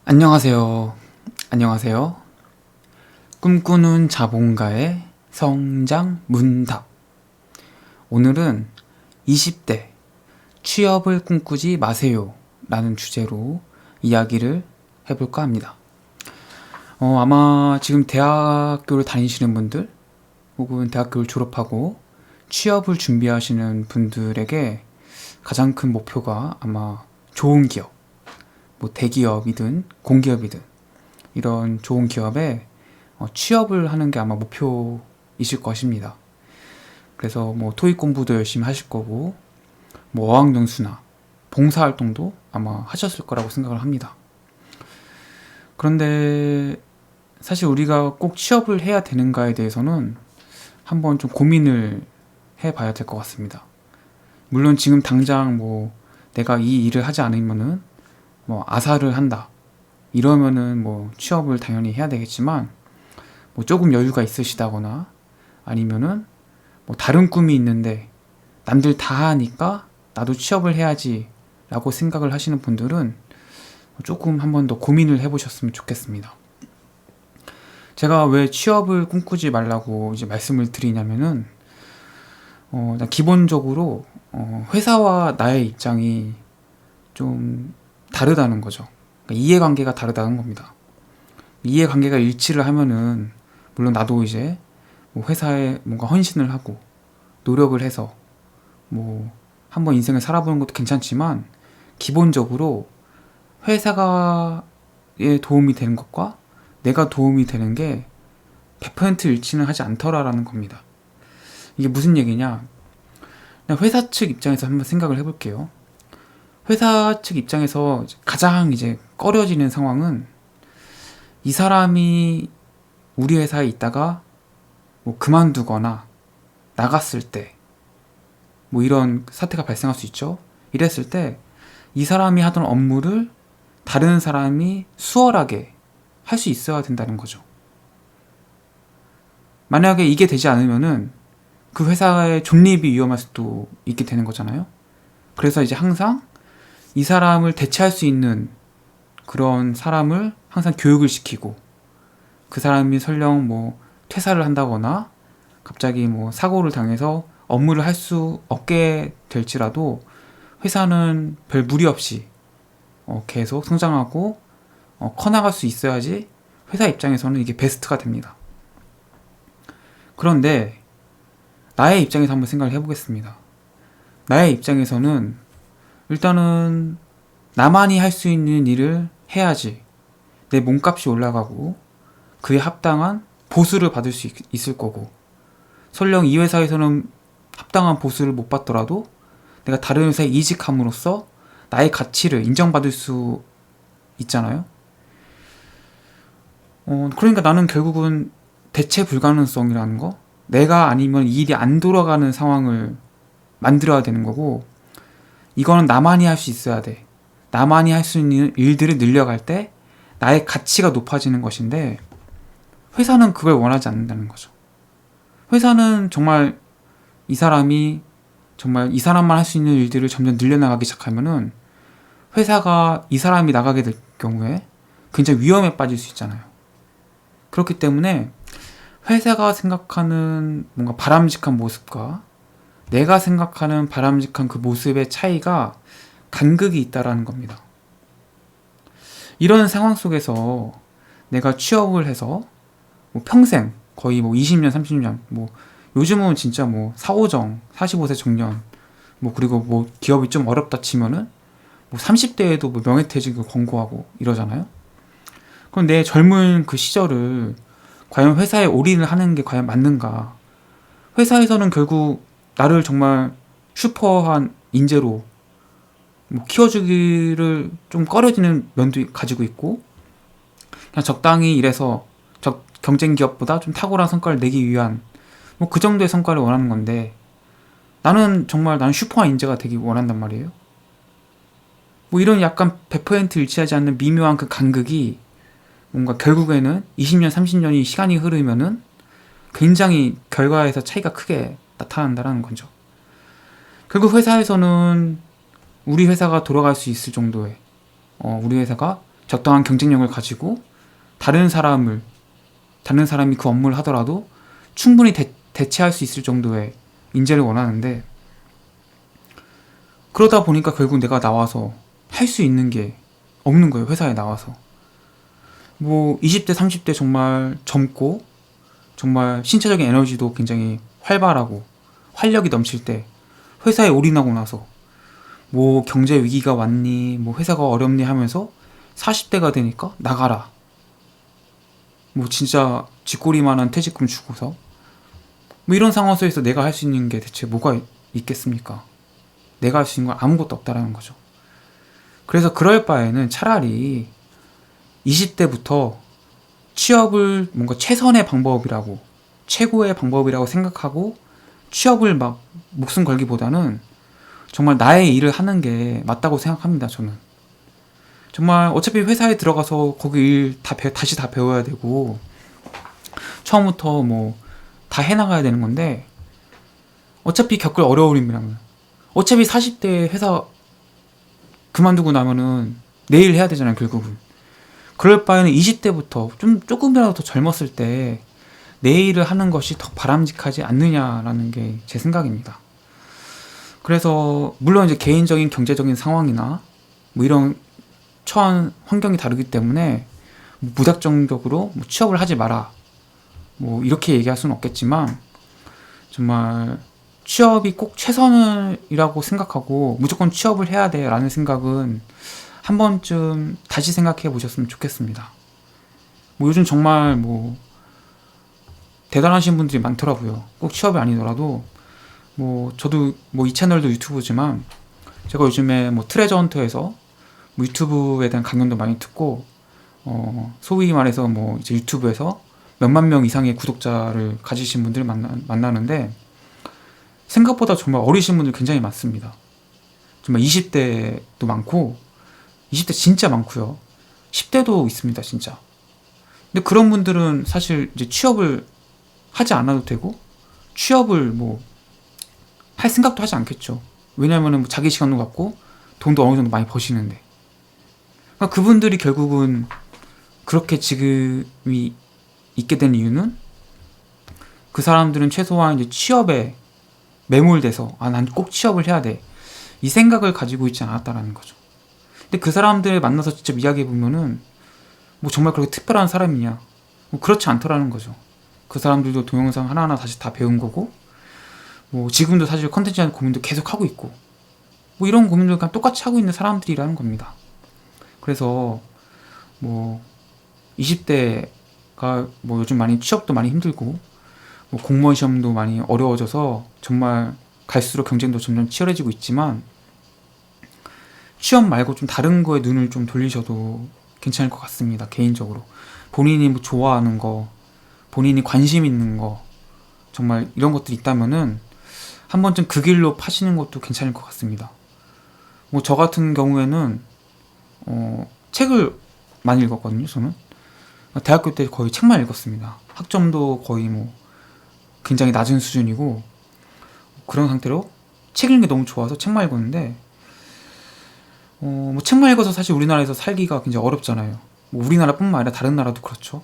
안녕하세요. 안녕하세요. 꿈꾸는 자본가의 성장 문답. 오늘은 20대 취업을 꿈꾸지 마세요 라는 주제로 이야기를 해볼까 합니다. 아마 지금 대학교를 다니시는 분들 혹은 대학교를 졸업하고 취업을 준비하시는 분들에게 가장 큰 목표가 아마 좋은 기업, 대기업이든 공기업이든 이런 좋은 기업에 취업을 하는 게 아마 목표이실 것입니다. 그래서 토익 공부도 열심히 하실 거고 어학연수나 봉사활동도 아마 하셨을 거라고 생각을 합니다. 그런데 사실 우리가 꼭 취업을 해야 되는가에 대해서는 한번 좀 고민을 해봐야 될 것 같습니다. 물론 지금 당장 내가 이 일을 하지 않으면은 아사를 한다 이러면은 취업을 당연히 해야 되겠지만 조금 여유가 있으시다거나 아니면은 다른 꿈이 있는데 남들 다 하니까 나도 취업을 해야지 라고 생각을 하시는 분들은 조금 한 번 더 고민을 해보셨으면 좋겠습니다. 제가 왜 취업을 꿈꾸지 말라고 이제 말씀을 드리냐면은 기본적으로 회사와 나의 입장이 좀 다르다는 거죠. 그러니까 이해관계가 다르다는 겁니다. 이해관계가 일치를 하면은 물론 나도 이제 회사에 뭔가 헌신을 하고 노력을 해서 한번 인생을 살아보는 것도 괜찮지만 기본적으로 회사가에 도움이 되는 것과 내가 도움이 되는 게 100% 일치는 하지 않더라라는 겁니다. 이게 무슨 얘기냐? 그냥 회사 측 입장에서 한번 생각을 해볼게요. 회사 측 입장에서 가장 이제 꺼려지는 상황은 이 사람이 우리 회사에 있다가 그만두거나 나갔을 때 이런 사태가 발생할 수 있죠. 이랬을 때 이 사람이 하던 업무를 다른 사람이 수월하게 할 수 있어야 된다는 거죠. 만약에 이게 되지 않으면은 그 회사의 존립이 위험할 수도 있게 되는 거잖아요. 그래서 이제 항상 이 사람을 대체할 수 있는 그런 사람을 항상 교육을 시키고 그 사람이 설령 퇴사를 한다거나 갑자기 사고를 당해서 업무를 할 수 없게 될지라도 회사는 별 무리 없이 계속 성장하고 커나갈 수 있어야지 회사 입장에서는 이게 베스트가 됩니다. 그런데 나의 입장에서 한번 생각을 해보겠습니다. 나의 입장에서는 일단은 나만이 할 수 있는 일을 해야지 내 몸값이 올라가고 그에 합당한 보수를 받을 수 있을 거고, 설령 이 회사에서는 합당한 보수를 못 받더라도 내가 다른 회사에 이직함으로써 나의 가치를 인정받을 수 있잖아요. 그러니까 나는 결국은 대체 불가능성이라는 거, 내가 아니면 이 일이 안 돌아가는 상황을 만들어야 되는 거고, 이거는 나만이 할 수 있어야 돼. 나만이 할 수 있는 일들을 늘려갈 때 나의 가치가 높아지는 것인데 회사는 그걸 원하지 않는다는 거죠. 회사는 정말 이 사람이 정말 이 사람만 할 수 있는 일들을 점점 늘려나가기 시작하면은 회사가 이 사람이 나가게 될 경우에 굉장히 위험에 빠질 수 있잖아요. 그렇기 때문에 회사가 생각하는 뭔가 바람직한 모습과 내가 생각하는 바람직한 그 모습의 차이가 간극이 있다라는 겁니다. 이런 상황 속에서 내가 취업을 해서 평생 거의 20년, 30년 요즘은 진짜 4, 5정, 45세 정년 그리고 기업이 좀 어렵다 치면은 30대에도 명예퇴직을 권고하고 이러잖아요. 그럼 내 젊은 그 시절을 과연 회사에 올인을 하는 게 과연 맞는가? 회사에서는 결국 나를 정말 슈퍼한 인재로 키워주기를 좀 꺼려지는 면도 가지고 있고, 그냥 적당히 일해서 경쟁 기업보다 좀 탁월한 성과를 내기 위한 그 정도의 성과를 원하는 건데, 나는 슈퍼한 인재가 되기 원한단 말이에요. 이런 약간 100% 일치하지 않는 미묘한 그 간극이 뭔가 결국에는 20년, 30년이 시간이 흐르면은 굉장히 결과에서 차이가 크게 나타난다는 거죠. 결국 회사에서는 우리 회사가 돌아갈 수 있을 정도의 우리 회사가 적당한 경쟁력을 가지고 다른 사람이 그 업무를 하더라도 충분히 대체할 수 있을 정도의 인재를 원하는데, 그러다 보니까 결국 내가 나와서 할 수 있는 게 없는 거예요. 회사에 나와서. 뭐 20대 30대 정말 젊고 정말 신체적인 에너지도 굉장히 활발하고 활력이 넘칠 때 회사에 올인하고 나서 뭐 경제 위기가 왔니, 뭐 회사가 어렵니 하면서 40대가 되니까 나가라, 뭐 진짜 쥐꼬리만한 퇴직금 주고서, 뭐 이런 상황 속에서 내가 할 수 있는 게 대체 뭐가 있겠습니까? 내가 할 수 있는 건 아무것도 없다라는 거죠. 그래서 그럴 바에는 차라리 20대부터 취업을 뭔가 최선의 방법이라고, 최고의 방법이라고 생각하고 취업을 막 목숨 걸기보다는 정말 나의 일을 하는 게 맞다고 생각합니다. 저는 정말 어차피 회사에 들어가서 거기 일 다시 다 배워야 되고 처음부터 뭐 다 해나가야 되는 건데, 어차피 겪을 어려움이라면, 어차피 40대 회사 그만두고 나면은 내일 해야 되잖아요, 결국은. 그럴 바에는 20대부터 조금이라도 더 젊었을 때 내 일을 하는 것이 더 바람직하지 않느냐라는 게 제 생각입니다. 그래서 물론 이제 개인적인 경제적인 상황이나 뭐 이런 처한 환경이 다르기 때문에 뭐 무작정적으로 뭐 취업을 하지 마라, 뭐 이렇게 얘기할 수는 없겠지만, 정말 취업이 꼭 최선이라고 생각하고 무조건 취업을 해야 돼 라는 생각은 한 번쯤 다시 생각해 보셨으면 좋겠습니다. 뭐 요즘 정말 뭐 대단하신 분들이 많더라고요. 꼭 취업이 아니더라도. 뭐 저도 뭐 이 채널도 유튜브지만 제가 요즘에 뭐 트레저 헌터에서 뭐 유튜브에 대한 강연도 많이 듣고, 소위 말해서 뭐 이제 유튜브에서 몇만 명 이상의 구독자를 가지신 분들을 만나는데, 생각보다 정말 어리신 분들 굉장히 많습니다. 정말 20대도 많고 20대 진짜 많고요. 10대도 있습니다, 진짜. 근데 그런 분들은 사실 이제 취업을 하지 않아도 되고 취업을 뭐 할 생각도 하지 않겠죠. 왜냐면은 뭐 자기 시간도 갖고 돈도 어느 정도 많이 버시는데. 그러니까 그분들이 결국은 그렇게 지금이 있게 된 이유는, 그 사람들은 최소한 이제 취업에 매몰돼서 난 꼭 취업을 해야 돼, 이 생각을 가지고 있지 않았다라는 거죠. 근데 그 사람들 만나서 직접 이야기해 보면은 뭐 정말 그렇게 특별한 사람이냐, 뭐 그렇지 않더라는 거죠. 그 사람들도 동영상 하나하나 다시 다 배운 거고, 뭐 지금도 사실 컨텐츠에 대한 고민도 계속 하고 있고, 뭐 이런 고민들 그냥 똑같이 하고 있는 사람들이라는 겁니다. 그래서 뭐 20대가 뭐 요즘 많이 취업도 많이 힘들고 뭐 공무원 시험도 많이 어려워져서 정말 갈수록 경쟁도 점점 치열해지고 있지만, 취업 말고 좀 다른 거에 눈을 좀 돌리셔도 괜찮을 것 같습니다. 개인적으로 본인이 뭐 좋아하는 거, 본인이 관심 있는 거, 정말 이런 것들이 있다면은 한 번쯤 그 길로 파시는 것도 괜찮을 것 같습니다. 뭐 저 같은 경우에는 책을 많이 읽었거든요. 저는 대학교 때 거의 책만 읽었습니다. 학점도 거의 뭐 굉장히 낮은 수준이고, 그런 상태로 책 읽는 게 너무 좋아서 책만 읽었는데, 뭐 책만 읽어서 사실 우리나라에서 살기가 굉장히 어렵잖아요. 뭐 우리나라뿐만 아니라 다른 나라도 그렇죠.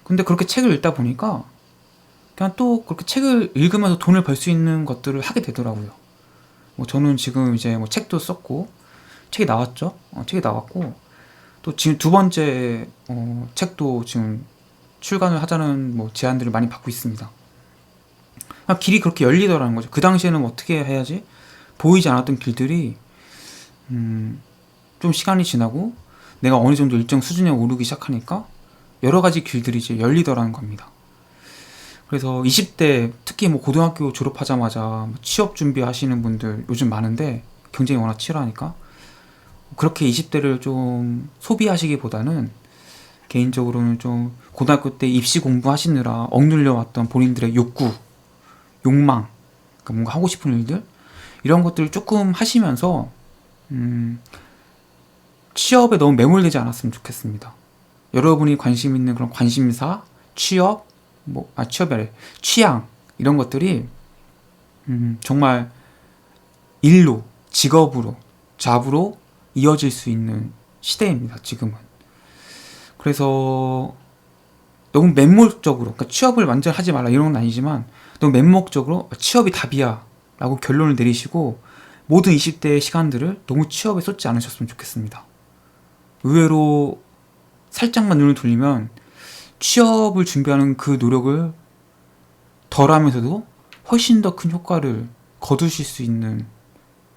근데 그렇게 책을 읽다 보니까 그냥 또 그렇게 책을 읽으면서 돈을 벌 수 있는 것들을 하게 되더라고요. 뭐 저는 지금 이제 뭐 책도 썼고, 책이 나왔죠. 책이 나왔고, 또 지금 두 번째 책도 지금 출간을 하자는 뭐 제안들을 많이 받고 있습니다. 길이 그렇게 열리더라는 거죠. 그 당시에는 어떻게 해야지 보이지 않았던 길들이 좀 시간이 지나고 내가 어느 정도 일정 수준에 오르기 시작하니까 여러 가지 길들이 이제 열리더라는 겁니다. 그래서 20대 특히 뭐 고등학교 졸업하자마자 취업 준비하시는 분들 요즘 많은데, 경쟁이 워낙 치열하니까 그렇게 20대를 좀 소비하시기보다는 개인적으로는 좀 고등학교 때 입시 공부하시느라 억눌려 왔던 본인들의 욕구, 욕망, 그러니까 뭔가 하고 싶은 일들, 이런 것들을 조금 하시면서 취업에 너무 매몰되지 않았으면 좋겠습니다. 여러분이 관심 있는 그런 관심사, 취업, 취업이 아니라 취향, 이런 것들이 정말 일로, 직업으로, 잡으로 이어질 수 있는 시대입니다, 지금은. 그래서 너무 맹목적으로, 그러니까 취업을 완전 하지 말라 이런 건 아니지만 너무 맹목적으로 취업이 답이야 라고 결론을 내리시고 모든 20대의 시간들을 너무 취업에 쏟지 않으셨으면 좋겠습니다. 의외로 살짝만 눈을 돌리면 취업을 준비하는 그 노력을 덜 하면서도 훨씬 더 큰 효과를 거두실 수 있는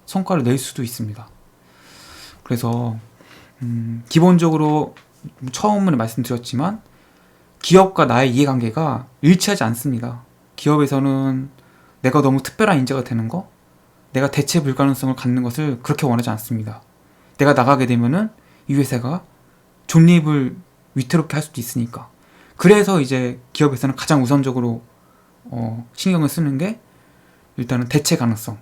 성과를 낼 수도 있습니다. 그래서 기본적으로 처음에 말씀드렸지만 기업과 나의 이해관계가 일치하지 않습니다. 기업에서는 내가 너무 특별한 인재가 되는 거, 내가 대체 불가능성을 갖는 것을 그렇게 원하지 않습니다. 내가 나가게 되면은 이 회사가 존립을 위태롭게 할 수도 있으니까. 그래서 이제 기업에서는 가장 우선적으로 신경을 쓰는 게 일단은 대체 가능성.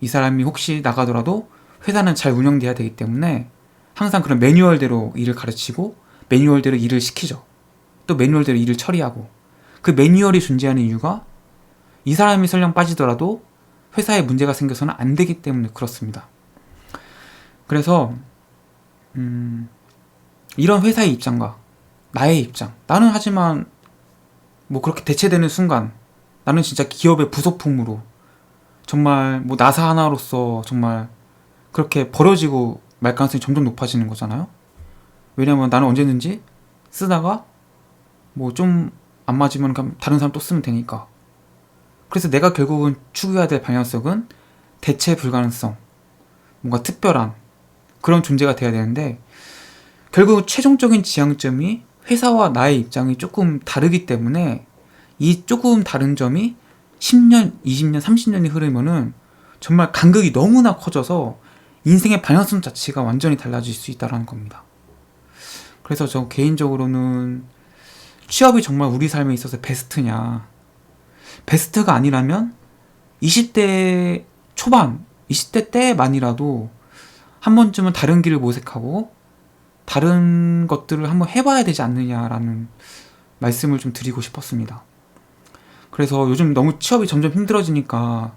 이 사람이 혹시 나가더라도 회사는 잘 운영돼야 되기 때문에 항상 그런 매뉴얼대로 일을 가르치고 매뉴얼대로 일을 시키죠. 또 매뉴얼대로 일을 처리하고, 그 매뉴얼이 존재하는 이유가 이 사람이 설령 빠지더라도 회사에 문제가 생겨서는 안 되기 때문에 그렇습니다. 그래서 이런 회사의 입장과 나의 입장, 나는 하지만 뭐 그렇게 대체되는 순간 나는 진짜 기업의 부속품으로 정말 뭐 나사 하나로서 정말 그렇게 버려지고 말 가능성이 점점 높아지는 거잖아요. 왜냐면 나는 언제든지 쓰다가 뭐 좀 안 맞으면 그냥 다른 사람 또 쓰면 되니까. 그래서 내가 결국은 추구해야 될 방향성은 대체 불가능성, 뭔가 특별한 그런 존재가 돼야 되는데, 결국 최종적인 지향점이 회사와 나의 입장이 조금 다르기 때문에 이 조금 다른 점이 10년, 20년, 30년이 흐르면은 정말 간극이 너무나 커져서 인생의 방향성 자체가 완전히 달라질 수 있다는 겁니다. 그래서 저 개인적으로는 취업이 정말 우리 삶에 있어서 베스트냐, 베스트가 아니라면 20대 초반, 20대 때만이라도 한 번쯤은 다른 길을 모색하고 다른 것들을 한번 해봐야 되지 않느냐라는 말씀을 좀 드리고 싶었습니다. 그래서 요즘 너무 취업이 점점 힘들어지니까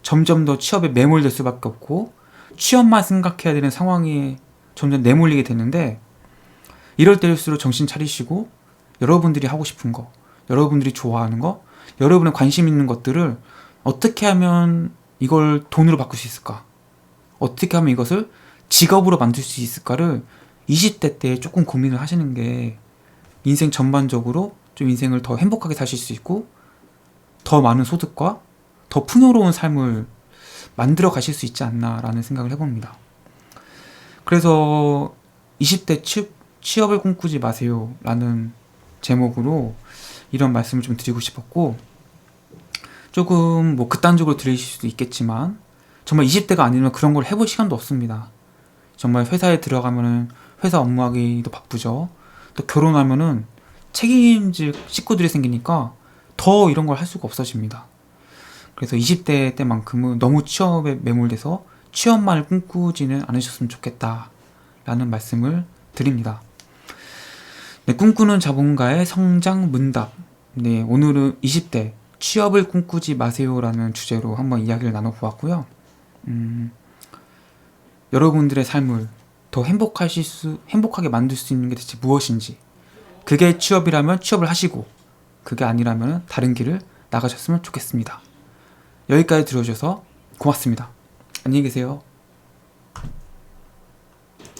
점점 더 취업에 매몰될 수밖에 없고 취업만 생각해야 되는 상황에 점점 내몰리게 되는데, 이럴 때일수록 정신 차리시고 여러분들이 하고 싶은 거, 여러분들이 좋아하는 거, 여러분의 관심 있는 것들을 어떻게 하면 이걸 돈으로 바꿀 수 있을까? 어떻게 하면 이것을 직업으로 만들 수 있을까를 20대 때 조금 고민을 하시는 게 인생 전반적으로 좀 인생을 더 행복하게 사실 수 있고 더 많은 소득과 더 풍요로운 삶을 만들어 가실 수 있지 않나라는 생각을 해봅니다. 그래서 20대 취업을 꿈꾸지 마세요 라는 제목으로 이런 말씀을 좀 드리고 싶었고, 조금 뭐 극단적으로 들리실 수도 있겠지만 정말 20대가 아니면 그런 걸 해볼 시간도 없습니다. 정말 회사에 들어가면은 회사 업무하기도 바쁘죠. 또 결혼하면은 책임질 식구들이 생기니까 더 이런 걸 할 수가 없어집니다. 그래서 20대 때만큼은 너무 취업에 매몰돼서 취업만을 꿈꾸지는 않으셨으면 좋겠다 라는 말씀을 드립니다. 네, 꿈꾸는 자본가의 성장 문답. 네, 오늘은 20대 취업을 꿈꾸지 마세요라는 주제로 한번 이야기를 나눠보았고요. 여러분들의 삶을 더 행복하게 만들 수 있는 게 대체 무엇인지, 그게 취업이라면 취업을 하시고 그게 아니라면 다른 길을 나가셨으면 좋겠습니다. 여기까지 들어주셔서 고맙습니다. 안녕히 계세요.